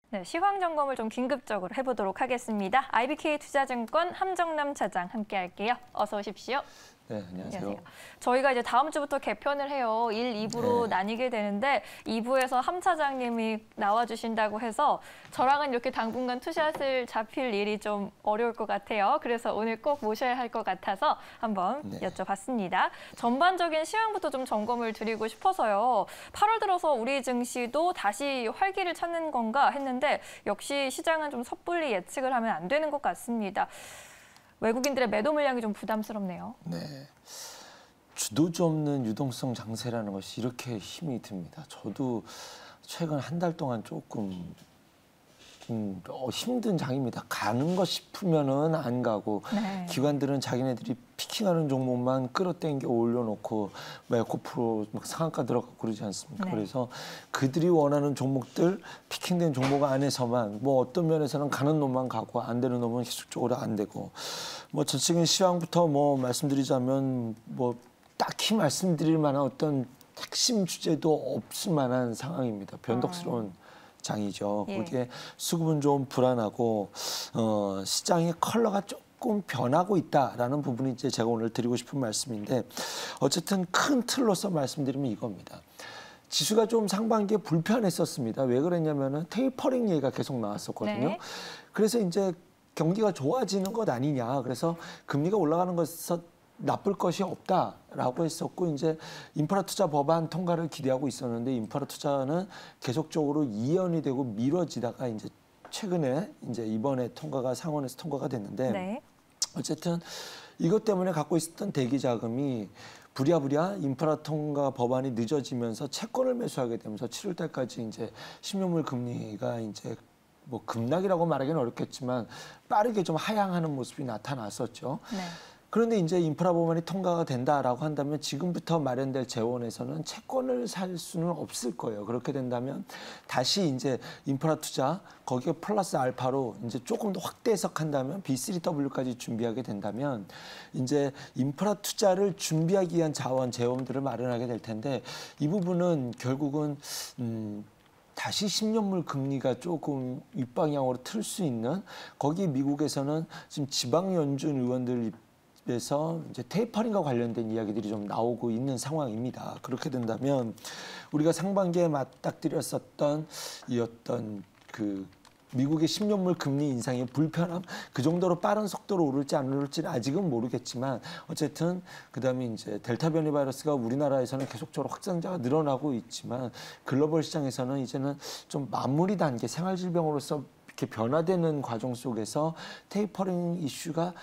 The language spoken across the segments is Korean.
네, 시황 점검을 좀 긴급적으로 해보도록 하겠습니다. IBK 투자증권 함정남 차장 함께할게요. 어서 오십시오. 네, 안녕하세요. 저희가 이제 다음 주부터 개편을 해요. 1, 2부로 나뉘게 되는데 2부에서 함 차장님이 나와주신다고 해서 저랑은 이렇게 당분간 투샷을 잡힐 일이 좀 어려울 것 같아요. 그래서 오늘 꼭 모셔야 할 것 같아서 한번 여쭤봤습니다. 전반적인 시황부터 좀 점검을 드리고 싶어서요. 8월 들어서 우리 증시도 다시 활기를 찾는 건가 했는데 역시 시장은 좀 섣불리 예측을 하면 안 되는 것 같습니다. 외국인들의 매도 물량이 좀 부담스럽네요. 네, 주도주 없는 유동성 장세라는 것이 이렇게 힘이 듭니다. 저도 최근 한 달 동안 조금 힘든 장입니다. 가는 것 싶으면은 안 가고 기관들은 자기네들이 피킹하는 종목만 끌어당겨 올려놓고 매코프로 막 상한가 들어가고 그러지 않습니까? 그래서 그들이 원하는 종목들 피킹된 종목 안에서만 뭐 어떤 면에서는 가는 놈만 가고 안 되는 놈은 계속적으로 안 되고 뭐 전체적인 시황부터 뭐 말씀드리자면 뭐 딱히 말씀드릴 만한 어떤 핵심 주제도 없을 만한 상황입니다. 변덕스러운 장이죠. 거기에 수급은 좀 불안하고 시장의 컬러가 조금 변하고 있다라는 부분이 이제 제가 오늘 드리고 싶은 말씀인데 어쨌든 큰 틀로서 말씀드리면 이겁니다. 지수가 좀 상반기에 불편했었습니다. 왜 그랬냐면은 테이퍼링 얘기가 계속 나왔었거든요. 그래서 이제 경기가 좋아지는 것 아니냐. 그래서 금리가 올라가는 것에서 나쁠 것이 없다라고 했었고 이제 인프라 투자 법안 통과를 기대하고 있었는데 인프라 투자는 계속적으로 이연이 되고 미뤄지다가 이제 최근에 이제 이번에 통과가 상원에서 통과가 됐는데 어쨌든 이것 때문에 갖고 있었던 대기 자금이 부랴부랴 인프라 통과 법안이 늦어지면서 채권을 매수하게 되면서 7월 달까지 이제 10년물 금리가 이제 뭐 급락이라고 말하기는 어렵겠지만 빠르게 좀 하향하는 모습이 나타났었죠. 그런데 이제 인프라 법안이 통과가 된다라고 한다면 지금부터 마련될 재원에서는 채권을 살 수는 없을 거예요. 그렇게 된다면 다시 이제 인프라 투자 거기에 플러스 알파로 이제 조금 더 확대 해석한다면 B3W까지 준비하게 된다면 이제 인프라 투자를 준비하기 위한 자원, 재원들을 마련하게 될 텐데 이 부분은 결국은 다시 10년물 금리가 조금 윗방향으로 틀 수 있는 거기 미국에서는 지금 지방연준 의원들 그래서 이제 테이퍼링과 관련된 이야기들이 좀 나오고 있는 상황입니다. 그렇게 된다면 우리가 상반기에 맞닥뜨렸었던 이 어떤 그 미국의 10년물 금리 인상의 불편함 그 정도로 빠른 속도로 오를지 안 오를지는 아직은 모르겠지만 어쨌든 그다음에 이제 델타 변이 바이러스가 우리나라에서는 계속적으로 확산자가 늘어나고 있지만 글로벌 시장에서는 이제는 좀 마무리 단계 생활질병으로서 이렇게 변화되는 과정 속에서 테이퍼링 이슈가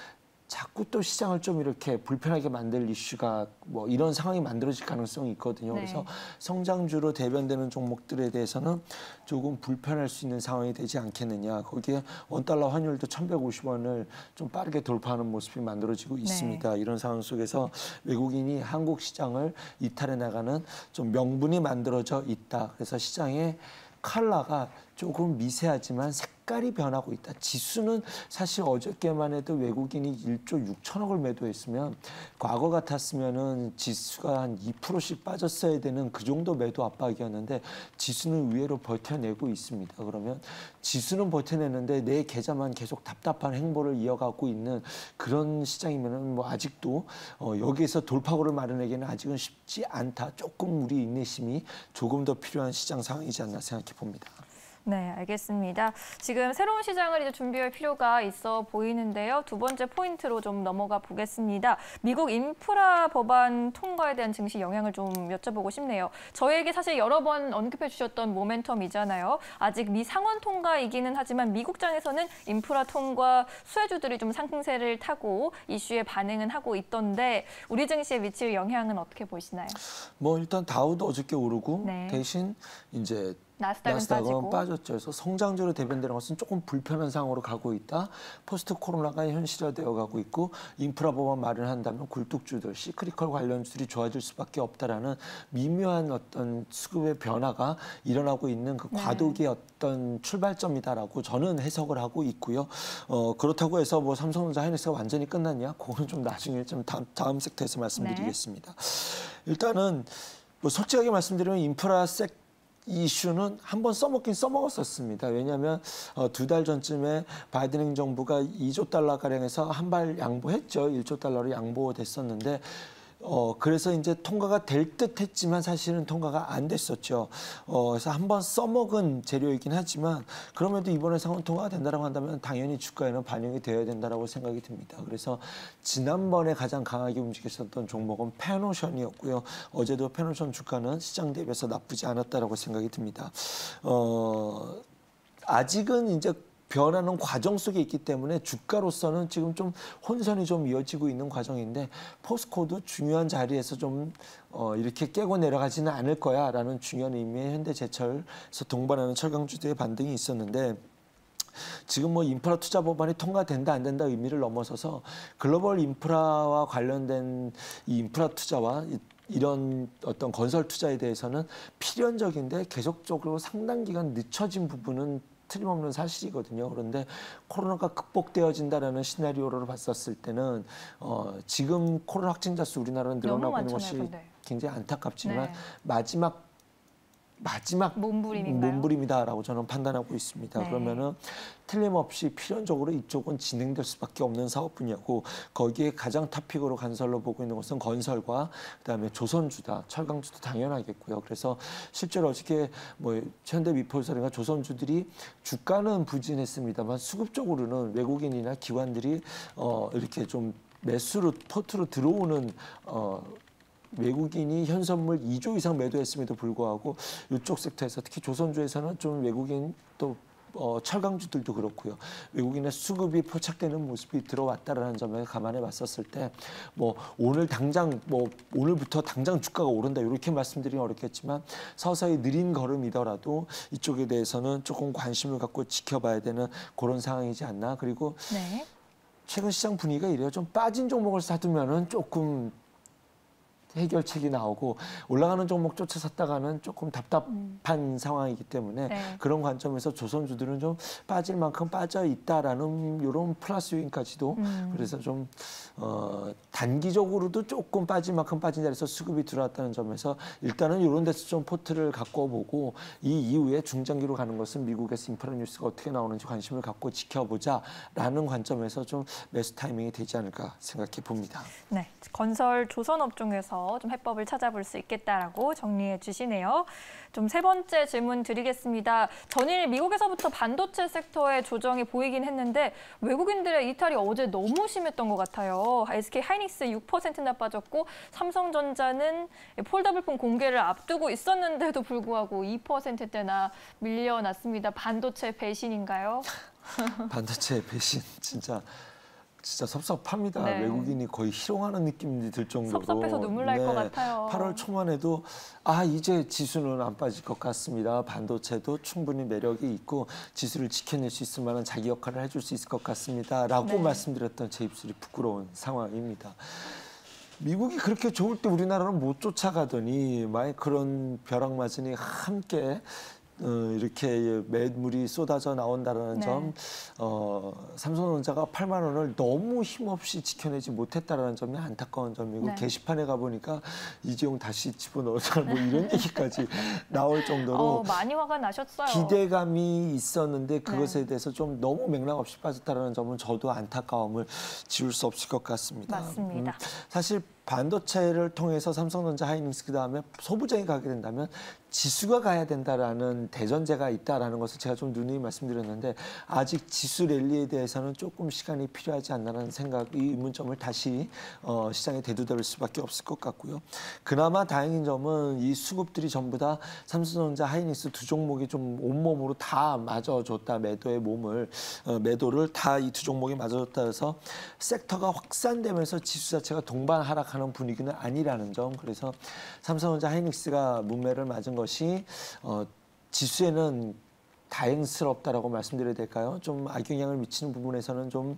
자꾸 또 시장을 좀 이렇게 불편하게 만들 이슈가 뭐 이런 상황이 만들어질 가능성이 있거든요. 그래서 성장주로 대변되는 종목들에 대해서는 조금 불편할 수 있는 상황이 되지 않겠느냐. 거기에 원달러 환율도 1,150원을 좀 빠르게 돌파하는 모습이 만들어지고 있습니다. 이런 상황 속에서 외국인이 한국 시장을 이탈해 나가는 좀 명분이 만들어져 있다. 그래서 시장의 컬러가 조금 미세하지만 색깔이 변하고 있다. 지수는 사실 어저께만 해도 외국인이 1조 6천억을 매도했으면 과거 같았으면은 지수가 한 2%씩 빠졌어야 되는 그 정도 매도 압박이었는데 지수는 의외로 버텨내고 있습니다. 그러면 지수는 버텨내는데 내 계좌만 계속 답답한 행보를 이어가고 있는 그런 시장이면은 뭐 아직도 여기에서 돌파구를 마련하기는 아직은 쉽지 않다. 조금 우리 인내심이 조금 더 필요한 시장 상황이지 않나 생각해 봅니다. 네, 알겠습니다. 지금 새로운 시장을 이제 준비할 필요가 있어 보이는데요. 두 번째 포인트로 좀 넘어가 보겠습니다. 미국 인프라 법안 통과에 대한 증시 영향을 좀 여쭤보고 싶네요. 저에게 사실 여러 번 언급해 주셨던 모멘텀이잖아요. 아직 미 상원 통과이기는 하지만 미국장에서는 인프라 통과 수혜주들이 좀 상승세를 타고 이슈에 반응은 하고 있던데 우리 증시에 미칠 영향은 어떻게 보시나요? 뭐 일단 다우도 어저께 오르고 대신 이제 나스닥은 빠졌죠. 그래서 성장주로 대변되는 것은 조금 불편한 상황으로 가고 있다. 포스트 코로나가 현실화되어 가고 있고 인프라 법안 마련한다면 굴뚝주들, 시크리컬 관련주들이 좋아질 수밖에 없다라는 미묘한 어떤 수급의 변화가 일어나고 있는 그 과도기의 어떤 출발점이다라고 저는 해석을 하고 있고요. 그렇다고 해서 뭐 삼성전자, 하이닉스가 완전히 끝났냐? 그거는 좀 나중에 좀 다음 섹터에서 말씀드리겠습니다. 일단은 뭐 솔직하게 말씀드리면 인프라 이슈는 한번 써먹긴 써먹었었습니다. 왜냐하면 2달 전쯤에 바이든 행정부가 2조 달러 가량에서 한 발 양보했죠. 1조 달러로 양보됐었는데 그래서 이제 통과가 될 듯 했지만 사실은 통과가 안 됐었죠. 그래서 한번 써먹은 재료이긴 하지만 그럼에도 이번에 상원 통과가 된다고 한다면 당연히 주가에는 반영이 되어야 된다고 생각이 듭니다. 그래서 지난번에 가장 강하게 움직였었던 종목은 페노션이었고요. 어제도 페노션 주가는 시장 대비해서 나쁘지 않았다고 생각이 듭니다. 아직은 이제 변하는 과정 속에 있기 때문에 주가로서는 지금 좀 혼선이 좀 이어지고 있는 과정인데 포스코도 중요한 자리에서 좀 이렇게 깨고 내려가지는 않을 거야라는 중요한 의미의 현대제철에서 동반하는 철강주들의 반등이 있었는데 지금 뭐 인프라 투자 법안이 통과된다 안 된다 의미를 넘어서서 글로벌 인프라와 관련된 이 인프라 투자와 이런 어떤 건설 투자에 대해서는 필연적인데 계속적으로 상당 기간 늦춰진 부분은 틀림없는 사실이거든요. 그런데 코로나가 극복되어진다라는 시나리오를 봤었을 때는 지금 코로나 확진자 수 우리나라는 늘어나고 있는 것이 근데. 굉장히 안타깝지만 네. 마지막 몸부림이다라고 저는 판단하고 있습니다. 네. 그러면은 틀림없이 필연적으로 이쪽은 진행될 수밖에 없는 사업 분야고 거기에 가장 탑픽으로 간설로 보고 있는 것은 건설과 그다음에 조선주다, 철강주도 당연하겠고요. 그래서 실제로 어저께 뭐 현대미포설인가 조선주들이 주가는 부진했습니다만 수급적으로는 외국인이나 기관들이 이렇게 좀 매수로 포트로 들어오는 외국인이 현선물 2조 이상 매도했음에도 불구하고 이쪽 섹터에서 특히 조선주에서는 좀 외국인 또 철강주들도 그렇고요. 외국인의 수급이 포착되는 모습이 들어왔다라는 점을 감안해 봤었을 때 뭐 오늘 당장 뭐 오늘부터 당장 주가가 오른다 이렇게 말씀드리긴 어렵겠지만 서서히 느린 걸음이더라도 이쪽에 대해서는 조금 관심을 갖고 지켜봐야 되는 그런 상황이지 않나. 그리고 네. 최근 시장 분위기가 이래요. 좀 빠진 종목을 사두면은 조금 해결책이 나오고 올라가는 종목 쫓아 샀다가는 조금 답답한 상황이기 때문에 네. 그런 관점에서 조선주들은 좀 빠질 만큼 빠져 있다라는 이런 플러스 요인까지도 그래서 좀 단기적으로도 조금 빠질 만큼 빠진 자리에서 수급이 들어왔다는 점에서 일단은 이런 데서 좀 포트를 갖고 보고 이 이후에 중장기로 가는 것은 미국에서 인프라 뉴스가 어떻게 나오는지 관심을 갖고 지켜보자라는 관점에서 좀 매수 타이밍이 되지 않을까 생각해 봅니다. 네, 건설 조선업종에서 좀 해법을 찾아볼 수 있겠다라고 정리해 주시네요. 좀 세 번째 질문 드리겠습니다. 전일 미국에서부터 반도체 섹터의 조정이 보이긴 했는데 외국인들의 이탈이 어제 너무 심했던 것 같아요. SK 하이닉스 6%나 빠졌고 삼성전자는 폴더블폰 공개를 앞두고 있었는데도 불구하고 2%대나 밀려났습니다. 반도체 배신인가요? 반도체 배신 진짜 섭섭합니다. 네. 외국인이 거의 희롱하는 느낌이 들 정도로. 섭섭해서 눈물 날 것 같아요. 8월 초만 해도 이제 지수는 안 빠질 것 같습니다. 반도체도 충분히 매력이 있고 지수를 지켜낼 수 있을 만한 자기 역할을 해줄 수 있을 것 같습니다. 라고 네. 말씀드렸던 제 입술이 부끄러운 상황입니다. 미국이 그렇게 좋을 때 우리나라는 못 쫓아가더니 만약 그런 벼락맞으니 함께 이렇게 매물이 쏟아져 나온다는 네. 점, 삼성전자가 8만 원을 너무 힘없이 지켜내지 못했다는 점이 안타까운 점이고 네. 게시판에 가보니까 이재용 다시 집어넣자 뭐 이런 얘기까지 나올 정도로 많이 화가 나셨어요. 기대감이 있었는데 그것에 네. 대해서 좀 너무 맥락 없이 빠졌다는 점은 저도 안타까움을 지울 수 없을 것 같습니다. 맞습니다. 사실 반도체를 통해서 삼성전자, 하이닉스 그다음에 소부장이 가게 된다면 지수가 가야 된다라는 대전제가 있다라는 것을 제가 좀 누누이 말씀드렸는데 아직 지수 랠리에 대해서는 조금 시간이 필요하지 않나라는 생각, 이 의문점을 다시 시장에 대두될 수밖에 없을 것 같고요. 그나마 다행인 점은 이 수급들이 전부 다 삼성전자, 하이닉스 두 종목이 좀 온몸으로 다 맞아줬다. 매도를 다 이 두 종목이 맞아줬다 해서 섹터가 확산되면서 지수 자체가 동반 하락하는 분위기는 아니라는 점. 그래서 삼성전자, 하이닉스가 문매를 맞은 것이 지수에는 다행스럽다라고 말씀드려야 될까요? 좀 악영향을 미치는 부분에서는 좀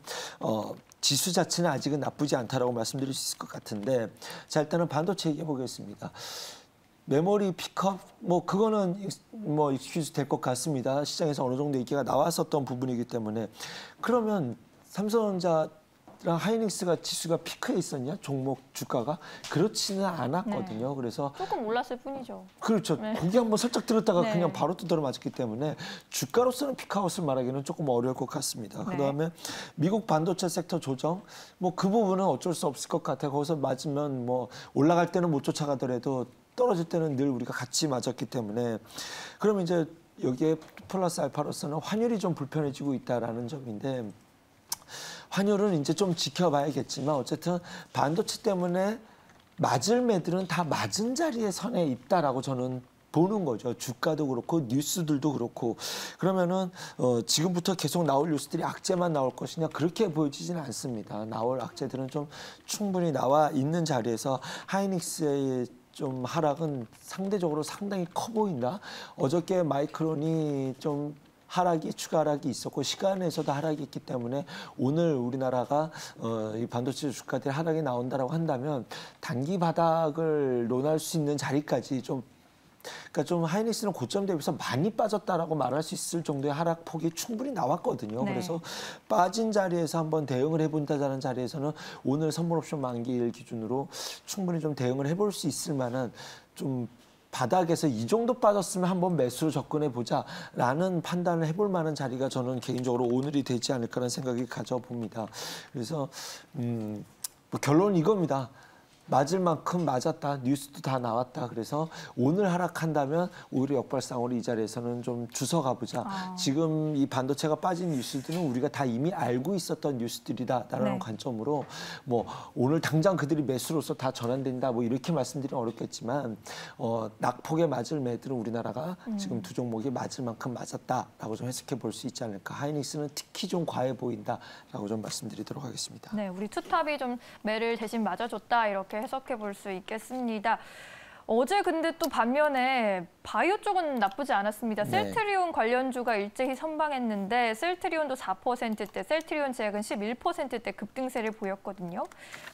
지수 자체는 아직은 나쁘지 않다라고 말씀드릴 수 있을 것 같은데 자 일단은 반도체 얘기해 보겠습니다. 메모리 픽업 그거는 익스큐즈 될 것 같습니다. 시장에서 어느 정도 얘기가 나왔었던 부분이기 때문에 그러면 삼성전자 하이닉스가 지수가 피크에 있었냐? 종목 주가가? 그렇지는 않았거든요. 네. 그래서 조금 올랐을 뿐이죠. 그렇죠. 네. 고기 한번 살짝 들었다가 네. 그냥 바로 두드려 맞았기 때문에 주가로서는 피크아웃을 말하기는 조금 어려울 것 같습니다. 네. 그다음에 미국 반도체 섹터 조정, 뭐 그 부분은 어쩔 수 없을 것 같아요. 거기서 맞으면 뭐 올라갈 때는 못 쫓아가더라도 떨어질 때는 늘 우리가 같이 맞았기 때문에 그러면 이제 여기에 플러스 알파로서는 환율이 좀 불편해지고 있다라는 점인데 환율은 이제 좀 지켜봐야겠지만 어쨌든 반도체 때문에 맞을 매들은 다 맞은 자리에 선에 있다라고 저는 보는 거죠. 주가도 그렇고 뉴스들도 그렇고 그러면은 지금부터 계속 나올 뉴스들이 악재만 나올 것이냐 그렇게 보여지지는 않습니다. 나올 악재들은 좀 충분히 나와 있는 자리에서 하이닉스의 좀 하락은 상대적으로 상당히 커 보인다. 어저께 마이크론이 좀 추가 하락이 있었고 시간에서도 하락이 있기 때문에 오늘 우리나라가 이 반도체 주가들이 하락이 나온다라고 한다면 단기 바닥을 논할 수 있는 자리까지 그러니까 좀 하이닉스는 고점 대비해서 많이 빠졌다라고 말할 수 있을 정도의 하락폭이 충분히 나왔거든요. 네. 그래서 빠진 자리에서 한번 대응을 해본다는 자리에서는 오늘 선물 옵션 만기일 기준으로 충분히 좀 대응을 해볼 수 있을 만한 좀 바닥에서 이 정도 빠졌으면 한번 매수로 접근해 보자라는 판단을 해볼 만한 자리가 저는 개인적으로 오늘이 되지 않을까라는 생각이 가져봅니다. 그래서 뭐 결론은 이겁니다. 맞을 만큼 맞았다. 뉴스도 다 나왔다. 그래서 오늘 하락한다면 오히려 역발상으로 이 자리에서는 좀 주워 가보자. 지금 이 반도체가 빠진 뉴스들은 우리가 다 이미 알고 있었던 뉴스들이다라는 네. 관점으로 뭐 오늘 당장 그들이 매수로서 다 전환된다. 뭐 이렇게 말씀드리면 어렵겠지만 낙폭에 맞을 매들은 우리나라가 지금 두 종목이 맞을 만큼 맞았다라고 좀 해석해 볼 수 있지 않을까. 하이닉스는 특히 좀 과해 보인다라고 좀 말씀드리도록 하겠습니다. 네, 우리 투탑이 좀 매를 대신 맞아줬다 이렇게 해석해 볼 수 있겠습니다. 어제 근데 또 반면에 바이오 쪽은 나쁘지 않았습니다. 네. 셀트리온 관련주가 일제히 선방했는데 셀트리온도 4%대, 셀트리온 제약은 11%대 급등세를 보였거든요.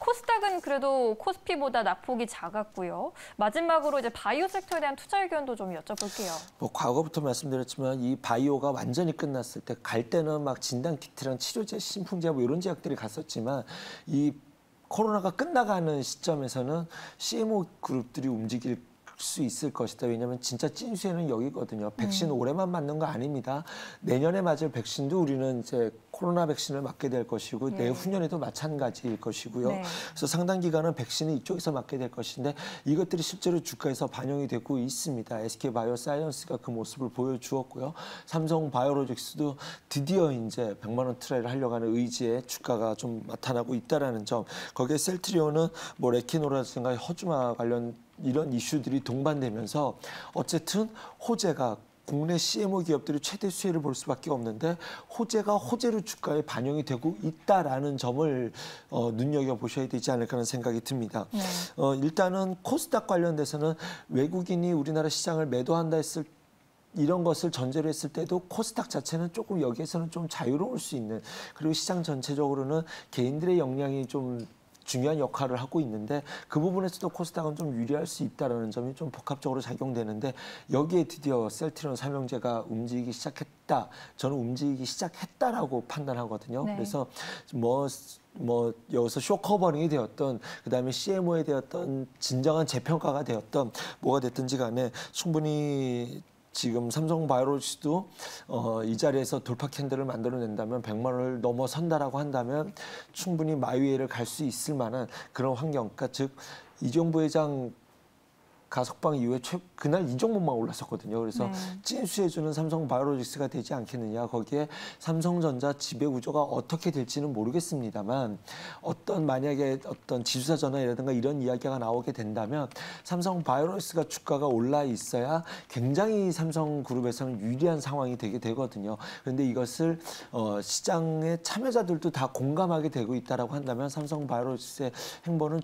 코스닥은 그래도 코스피보다 낙폭이 작았고요. 마지막으로 이제 바이오 섹터에 대한 투자 의견도 좀 여쭤볼게요. 뭐 과거부터 말씀드렸지만 이 바이오가 완전히 끝났을 때 갈 때는 막 진단 키트랑 치료제, 신풍제 뭐 이런 제약들이 갔었지만 이 코로나가 끝나가는 시점에서는 CMO 그룹들이 움직일 수 있을 것이다. 왜냐하면 진짜 찐수에는 여기거든요. 백신 올해만 맞는 거 아닙니다. 내년에 맞을 백신도 우리는 이제 코로나 백신을 맞게 될 것이고 네. 내후년에도 마찬가지일 것이고요. 네. 그래서 상당 기간은 백신을 이쪽에서 맞게 될 것인데 이것들이 실제로 주가에서 반영이 되고 있습니다. SK바이오사이언스가 그 모습을 보여주었고요. 삼성바이오로직스도 드디어 이제 100만 원 트레이를 하려고 하는 의지에 주가가 좀 나타나고 있다라는 점. 거기에 셀트리온은 뭐 레키노라든가 허주마 관련 이런 이슈들이 동반되면서 어쨌든 호재가 국내 CMO 기업들이 최대 수혜를 볼 수밖에 없는데 호재가 호재로 주가에 반영이 되고 있다라는 점을 눈여겨보셔야 되지 않을까 하는 생각이 듭니다. 네. 일단은 코스닥 관련돼서는 외국인이 우리나라 시장을 매도한다 했을 이런 것을 전제로 했을 때도 코스닥 자체는 조금 여기에서는 좀 자유로울 수 있는 그리고 시장 전체적으로는 개인들의 역량이 좀 중요한 역할을 하고 있는데 그 부분에서도 코스닥은 좀 유리할 수 있다는 점이 좀 복합적으로 작용되는데 여기에 드디어 셀트리온 삼형제가 움직이기 시작했다. 저는 움직이기 시작했다라고 판단하거든요. 네. 그래서 뭐 여기서 쇼커버링이 되었던 그다음에 CMO에 되었던 진정한 재평가가 되었던 뭐가 됐든지 간에 충분히 지금 삼성바이오로직스도 이 자리에서 돌파 캔들을 만들어낸다면 100만 원을 넘어선다라고 한다면 충분히 마이웨이를 갈 수 있을 만한 그런 환경. 그러니까 즉 이종부 회장 가석방 이후에 그날 이 종목만 올랐었거든요. 그래서 네. 찐수해주는 삼성바이오로직스가 되지 않겠느냐. 거기에 삼성전자 지배구조가 어떻게 될지는 모르겠습니다만 만약에 어떤 지수사 전환이라든가 이런 이야기가 나오게 된다면 삼성바이오로직스가 주가가 올라 있어야 굉장히 삼성그룹에서는 유리한 상황이 되게 되거든요. 그런데 이것을 시장의 참여자들도 다 공감하게 되고 있다라고 한다면 삼성바이오로직스의 행보는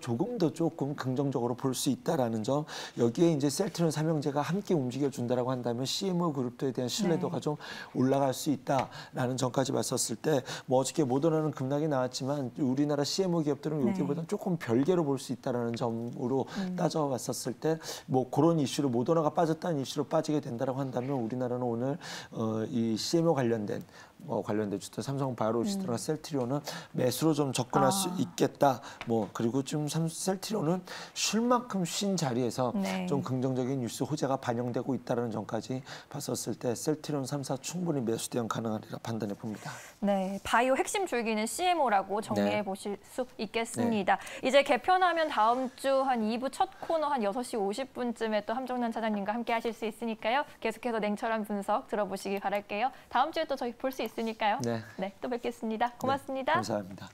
조금 긍정적으로 볼 수 있다라는 점. 여기에 이제 셀트리온 삼형제가 함께 움직여준다라고 한다면 CMO 그룹들에 대한 신뢰도가 네. 좀 올라갈 수 있다라는 점까지 봤었을 때 뭐 어저께 모더나는 급락이 나왔지만 우리나라 CMO 기업들은 네. 여기보다 조금 별개로 볼 수 있다라는 점으로 따져봤었을 때 뭐 그런 이슈로 모더나가 빠졌다는 이슈로 빠지게 된다라고 한다면 우리나라는 오늘 이 CMO 관련된 관련돼 주던 삼성 바이오로직스나 셀트리온은 매수로 좀 접근할 수 있겠다. 그리고 지금 셀트리온은 쉴 만큼 쉰 자리에서 네. 좀 긍정적인 뉴스 호재가 반영되고 있다는 점까지 봤었을 때 셀트리온 3사 충분히 매수 대응 가능하리라 판단해 봅니다. 네, 바이오 핵심 줄기는 CMO라고 정리해 네. 보실 수 있겠습니다. 이제 개편하면 다음 주 한 2부 첫 코너 한 6시 50분쯤에 또 함정남 차장님과 함께 하실 수 있으니까요. 계속해서 냉철한 분석 들어보시기 바랄게요. 다음 주에 또 저희 볼 수 있으니까요. 네. 네, 또 뵙겠습니다. 고맙습니다. 감사합니다.